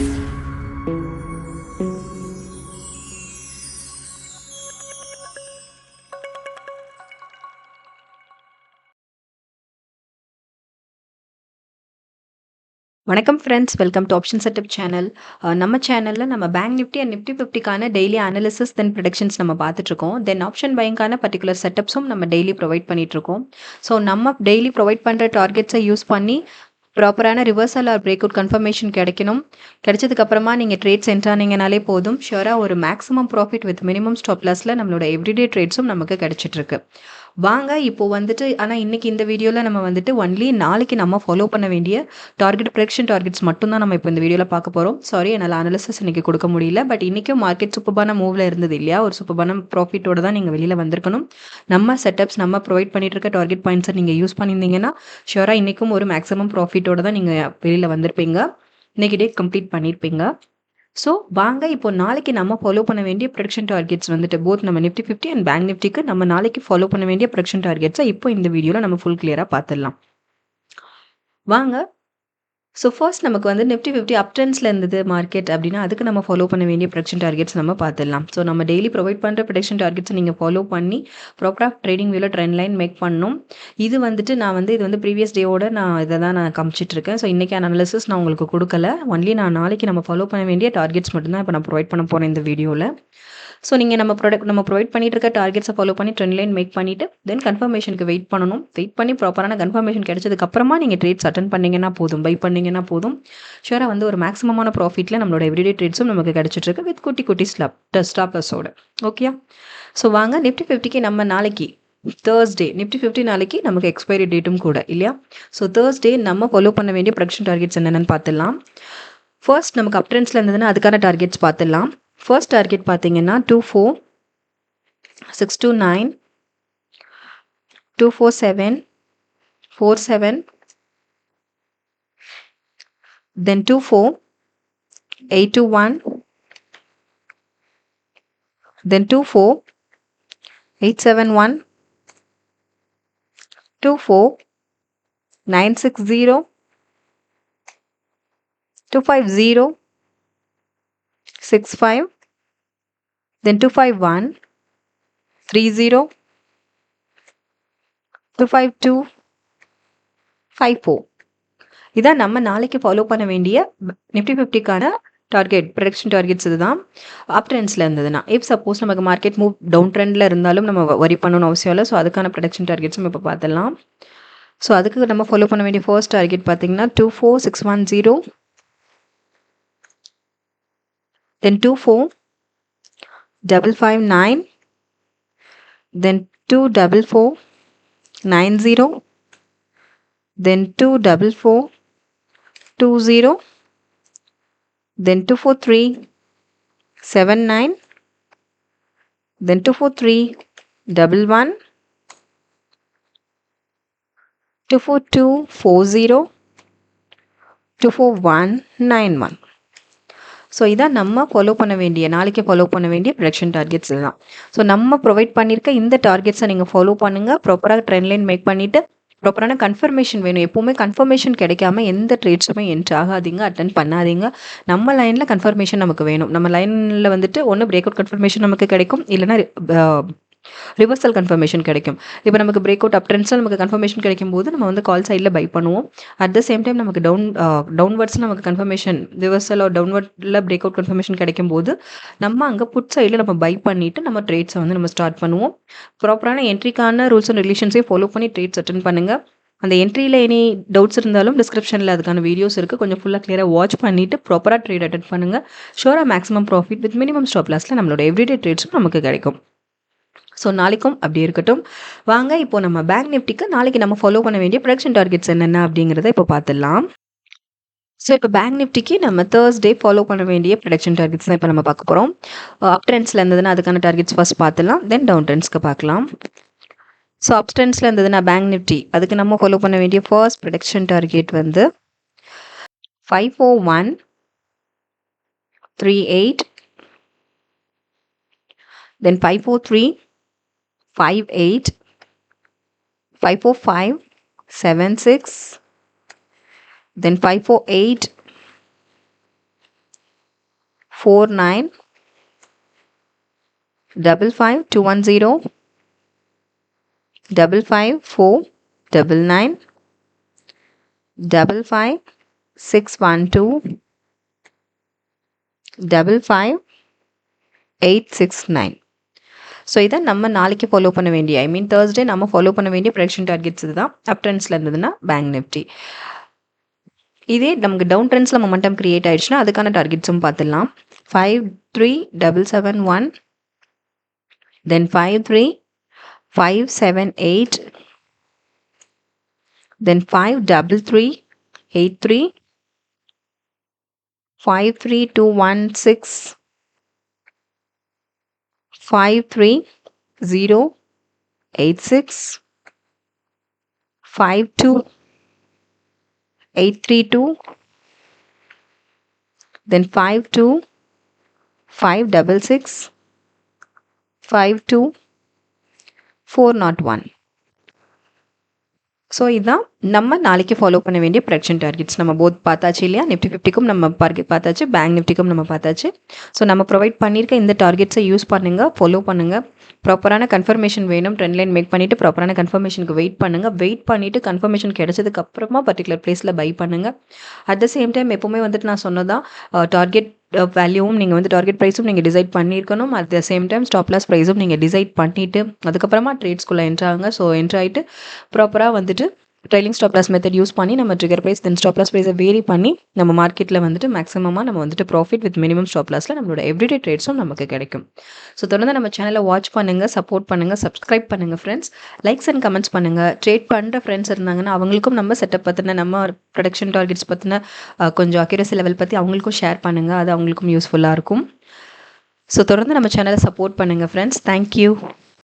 வணக்கம் friends, welcome to option setup channel. நம்ம சேனலில் நம்ம பேங்க் நிஃப்டி அண்ட் நிஃப்டி 50க்கான டெய்லி அனாலிசிஸ் தென் ப்ரொடக்ஷன்ஸ் நம்ம பார்த்துட்ருக்கோம். தென் ஆப்ஷன் பைங்கான பர்டிகுலர் செட்டப்ஸும் நம்ம டெய்லி ப்ரொவைட் பண்ணிகிட்ருக்கோம். ஸோ நம்ம டெய்லி ப்ரொவைட் பண்ணுற டார்கெட்ஸை யூஸ் பண்ணி ப்ராப்பரான reversal or break out confirmation கிடைக்கணும். கிடைச்சதுக்கப்புறமா நீங்கள் ட்ரேட்ஸ் என்ட்ரானீங்கனாலே போதும். ஷியோராக ஒரு maximum profit with minimum stop லாஸில் நம்மளோட எவ்ரிடே ட்ரேட்ஸும் நமக்கு கிடைச்சிட்ருக்கு. வாங்க இப்போ வந்துட்டு ஆனால் இன்றைக்கி இந்த வீடியோவில் நம்ம வந்துட்டு ஒன்லி நாளைக்கு நம்ம ஃபாலோ பண்ண வேண்டிய ப்ரெடிக்ஷன் டார்கெட்ஸ் மட்டும்தான் நம்ம இப்போ இந்த வீடியோவில் பார்க்க போகிறோம். சாரி, என்னால் அனாலிசிஸ் இன்றைக்கி கொடுக்க முடியல. பட் இன்றைக்கும் மார்க்கெட் சூப்பரான மூவில் இருந்தது இல்லையா? ஒரு சூப்பரான ப்ராஃபிட்டோட தான் நீங்கள் வெளியில் வந்திருக்கணும். நம்ம செட்டப்ஸ் நம்ம ப்ரொவைட் பண்ணிட்டு இருக்க டார்கெட் பாயிண்ட்ஸை நீங்கள் யூஸ் பண்ணியிருந்தீங்கன்னா ஷியோராக இன்றைக்கும் ஒரு மேக்ஸிமம் ப்ராஃபிட்டோட தான் நீங்கள் வெளியில் வந்திருப்பீங்க. இன்றைக்கி டே கம்ப்ளீட் பண்ணியிருப்பீங்க. ஸோ வாங்க இப்போ நாளைக்கு நம்ம ஃபாலோ பண்ண வேண்டிய ப்ரொடக்ஷன் டார்கெட்ஸ் வந்துட்டு போத் நம்ம நிஃப்டி 50 அண்ட் பேங்க் நிஃப்டிக்கு நம்ம நாளைக்கு ஃபாலோ பண்ண வேண்டிய ப்ரொடக்ஷன் டார்கெட்ஸை இப்போ இந்த வீடியோவில் நம்ம ஃபுல் கிளியராக பார்த்துடலாம். வாங்க. ஸோ ஃபர்ஸ்ட் நமக்கு வந்து நிஃப்டி 50 அப் ட்ரெண்ட்ஸில் இருந்தது மார்க்கெட் அப்படின்னா அதுக்கு நம்ம ஃபாலோ பண்ண வேண்டிய ப்ரொடக்ஷன் டார்கெட்ஸ் நம்ம பார்த்துடலாம். ஸோ நம்ம டெய்லி ப்ரொவைட் பண்ணுற ப்ரொடக்ஷன் டார்கெட்ஸை நீங்கள் ஃபாலோ பண்ணி ப்ராப்பராக ட்ரேடிங் வியூவில் ட்ரெண்ட் லைன் மேக் பண்ணணும். இது வந்துட்டு இது வந்து ப்ரீவியஸ் டேவோட நான் இதை தான் நான் காமிச்சிட்ருக்கேன். ஸோ இன்றைக்கி அனாலிசிஸ் நான் உங்களுக்கு கொடுக்கல. ஒன்லி நான் நாளைக்கு நம்ம ஃபாலோ பண்ண வேண்டிய டார்கெட்ஸ் மட்டும்தான் இப்போ நான் ப்ரொவைட் பண்ண போகிறேன் இந்த வீடியோவில். ஸோ நீங்கள் நம்ம ப்ரொவைட் பண்ணிட்டு இருக்க டார்கெட்ஸை ஃபாலோ பண்ணி ட்ரெண்ட் லைன் மேக் பண்ணிவிட்டு தென் கன்ஃபர்மேஷனுக்கு வெயிட் பண்ணணும். வெயிட் பண்ணி ப்ராப்பரான கன்ஃபர்மேஷன் கிடைச்சதுக்கப்புறமா நீங்கள் ட்ரேட்ஸ் அட்டன் பண்ணிங்கன்னா போதும், பை பண்ணிங்கன்னா போதும். ஷூராக வந்து ஒரு மேக்ஸிமமான ப்ராஃபிட்டில் நம்மளோட எவ்ரிடே ட்ரேட்ஸும் நமக்கு கிடைச்சிட்ருக்கு வித் குட்டி குட்டி ஸ்டாப்பர்ஸோட. ஓகே, ஸோ வாங்க நிஃப்டி 50க்கு நம்ம நாளைக்கு தேர்ஸ்டே நிஃப்டி 50 நாளைக்கு நமக்கு எக்ஸ்பைரி டேட்டும் கூட இல்லையா? ஸோ தேர்ஸ்டே நம்ம ஃபாலோ பண்ண வேண்டிய ப்ரொடக்ஷன் டார்கெட்ஸ் என்னென்னு பார்த்துடலாம். ஃபர்ஸ்ட் நமக்கு அப் ட்ரெண்ட்ஸில் இருந்ததுன்னா அதுக்கான டார்கெட்ஸ் பார்த்துடலாம். ஃபர்ஸ்ட் டார்கெட் பார்த்தீங்கன்னா 24,629, 247, 47, then 24,821, then 24,871, 24,960, 250, 65, then 251, 30, 252, 54. இதான் நம்ம நாளைக்கு ஃபாலோ பண்ண வேண்டிய நிஃப்டி 50க்கான டார்கெட் ப்ரொடக்ஷன் டார்கெட்ஸ். இதுதான் அப் ட்ரெண்ட்ஸில் இருந்ததுன்னா. இஃப் சப்போஸ் நமக்கு மார்க்கெட் மூவ் டவுன் ட்ரெண்டில் இருந்தாலும் நம்ம வரி பண்ணணும்னு அவசியம் இல்லை. ஸோ அதுக்கான ப்ரொடக்ஷன் டார்கெட்ஸ் நம்ம இப்போ பார்த்துடலாம். ஸோ அதுக்கு நம்ம ஃபாலோ பண்ண வேண்டிய ஃபர்ஸ்ட் டார்கெட் பார்த்தீங்கன்னா 24,610, then 24,559, then 24,490, then 24,420, then 24,379, then 24,311, 24,240, 24,191. So இதான் நம்ம ஃபாலோ பண்ண வேண்டிய நாளைக்கு ஃபாலோ பண்ண வேண்டிய ப்ரொடக்ஷன் டார்கெட்ஸ் இதுதான். ஸோ நம்ம ப்ரொவைட் பண்ணியிருக்க இந்த டார்கெட்ஸை நீங்கள் ஃபாலோ பண்ணுங்கள். ப்ராப்பராக ட்ரெண்ட் லைன் மேக் பண்ணிவிட்டு ப்ராப்பரான கன்ஃபர்மேஷன் வேணும். எப்போவுமே கன்ஃபர்மேஷன் கிடைக்காம எந்த ட்ரேட்ஸுமே என்ட்ரு ஆகாதீங்க, அட்டன் பண்ணாதீங்க. நம்ம லைனில் கன்ஃபர்மேஷன் நமக்கு வேணும். நம்ம லைனில் வந்துட்டு ஒன்று பிரேக் அவுட் கன்ஃபர்மேஷன் நமக்கு கிடைக்கும், இல்லைனா ரிவர்சல் கன்ஃபர்மேஷன் கிடைக்கும். இப்போ நமக்கு பிரேக் அவுட் அப் ட்ரெண்ட்ஸில் நமக்கு கன்ஃபர்மேஷன் கிடைக்கும் போது நம்ம வந்து கால் சைடில் பை பண்ணுவோம். அட் த சேம் டைம் நமக்கு டவுன்வர்ட்ஸில் நமக்கு கன்ஃபர்மேஷன் ரிவர்சல் டவுன்வர்டில் பிரேக் அவுட் கன்ஃபர்மேஷன் கிடைக்கும் போது நம்ம அங்கே புட் சைடில் நம்ம பை பண்ணிவிட்டு நம்ம ட்ரேட்ஸை வந்து நம்ம ஸ்டார்ட் பண்ணுவோம். ப்ராப்பரான என்ட்ரிக்கான ரூல்ஸ் அண்ட் ரெகுலேஷன்ஸையும் ஃபாலோ பண்ணி ட்ரேட்ஸ் அட்டன் பண்ணுங்கள். அந்த என்ட்ரியில் எனி டவுட்ஸ் இருந்தாலும் டிஸ்கிரிப்ஷனில் அதுக்கான வீடியோஸ் இருக்குது. கொஞ்சம் ஃபுல்லாக கிளியராக வாட்ச் பண்ணிவிட்டு ப்ராப்பராக ட்ரேட் அட்டன் பண்ணுங்கள். ஷோராக maximum profit with minimum stop லாஸில் நம்மளோட எவ்ரிடே ட்ரேட்ஸும் நமக்கு கிடைக்கும். ஸோ நாளைக்கும் அப்படி இருக்கட்டும். வாங்க இப்போ நம்ம பேங்க் நிஃப்டிக்கு நாளைக்கு நம்ம ஃபாலோ பண்ண வேண்டிய ப்ரொடக்ஷன் டார்கெட்ஸ் என்னென்ன அப்படிங்கிறத இப்போ பார்த்துடலாம். ஸோ இப்போ பேங்க் நிஃப்டிக்கு நம்ம தேர்ஸ்டே ஃபாலோ பண்ண வேண்டிய ப்ரொடக்ஷன் டார்கெட்ஸ் தான் இப்போ நம்ம பார்க்க போகிறோம். அப் ட்ரெண்ட்ஸில் இருந்ததுன்னா அதுக்கான டார்கெட்ஸ் ஃபர்ஸ்ட் பார்த்துலாம், தென் டவுன் ட்ரெண்ட்ஸ்க்கு பார்க்கலாம். ஸோ அப் ட்ரெண்ட்ஸில் இருந்ததுன்னா பேங்க் நிஃப்டி அதுக்கு நம்ம ஃபாலோ பண்ண வேண்டிய ஃபர்ஸ்ட் ப்ரொடக்ஷன் டார்கெட் வந்து 54138, தென் 54358, 54576, then 548, 49 55 210 55 4 99 55 612 55 869. ஸோ இதை நம்ம நாளைக்கு ஃபாலோ பண்ண வேண்டிய தேர்ஸ்டே நம்ம ஃபாலோ பண்ண வேண்டிய ப்ரெடிக்ஷன் டார்கெட்ஸ் இதுதான். அப் ட்ரெண்ட்ஸில் இருந்ததுன்னா பேங்க் நிஃப்டி. இதே நமக்கு டவுன் ட்ரெண்ட்ஸில் மொமெண்டம் கிரியேட் ஆயிடுச்சுன்னா அதுக்கான டார்கெட்ஸும் பார்த்துடலாம். 53771, தென் 53578, then 53383, 53216, 53086, 52832, then 52566, 52401. ஸோ இதுதான் நம்ம நாளைக்கு ஃபாலோ பண்ண வேண்டிய ப்ரெடிக்ஷன் டார்கெட்ஸ். நம்ம போத் பார்த்தாச்சு இல்லையா? நிஃப்டி 50க்கும் நம்ம பார்த்தாச்சு, பேங்க் நிஃப்டிக்கும் நம்ம பார்த்தாச்சு. ஸோ நம்ம ப்ரொவைட் பண்ணியிருக்க இந்த டார்கெட்ஸை யூஸ் பண்ணுங்கள், ஃபாலோ பண்ணுங்கள். ப்ராப்பரான கன்ஃபர்மேஷன் வேணும், ட்ரெண்ட் லைன் மேக் பண்ணிவிட்டு ப்ராப்பரான கன்ஃபர்மேஷனுக்கு வெயிட் பண்ணுங்கள். வெயிட் பண்ணிவிட்டு கன்ஃபர்மேஷன் கிடைச்சதுக்கப்புறமா பர்டிகுலர் ப்ளேஸில் பை பண்ணுங்கள். அட் த சேம் டைம் எப்போவுமே வந்துட்டு நான் சொன்னதான் டார்கெட் வேல்யூவும் நீங்கள் வந்து டார்கெட் ப்ரைஸும் நீங்கள் டிசைட் பண்ணியிருக்கணும். At the same time stop loss ப்ரைஸும் நீங்கள் டிசைட் பண்ணிவிட்டு அதுக்கப்புறமா ட்ரேட்ஸ்குள்ளே என்ட்ராங்க. ஸோ என்ட்ராயிட்டு ப்ராப்பராக வந்துட்டு trailing stop loss method use பண்ணி நம்ம trigger price then stop loss ப்ரைஸை வேரி பண்ணி நம்ம மார்க்கெட்டில் வந்துட்டு மேக்ஸிமமாக நம்ம வந்துட்டு ப்ராஃபிட் வித் மினிமம் ஸ்டாப் லாஸில் நம்மளோட எவ்ரிடே ட்ரேட்ஸும் நமக்கு கிடைக்கும். ஸோ தொடர்ந்து நம்ம சேனலை வாட்ச் பண்ணுங்கள், சப்போர்ட் பண்ணுங்கள், சப்ஸ்கிரைப் பண்ணுங்கள் ஃப்ரெண்ட்ஸ். லைக்ஸ் அண்ட் கமெண்ட்ஸ் பண்ணுங்கள். ட்ரேட் பண்ணுற ஃப்ரெண்ட்ஸ் இருந்தாங்கன்னா அவங்களுக்கும் நம்ம செட்டப் பற்றின நம்ம ப்ரொடக்ஷன் டார்கெட்ஸ் பற்றின கொஞ்சம் அக்யூரசி லெவல் பற்றி அவங்களுக்கும் ஷேர் பண்ணுங்கள். அது அவங்களுக்கும் யூஸ்ஃபுல்லாக இருக்கும். ஸோ தொடர்ந்து நம்ம சேனலை சப்போர்ட் பண்ணுங்கள் ஃப்ரெண்ட்ஸ். தேங்க்யூ.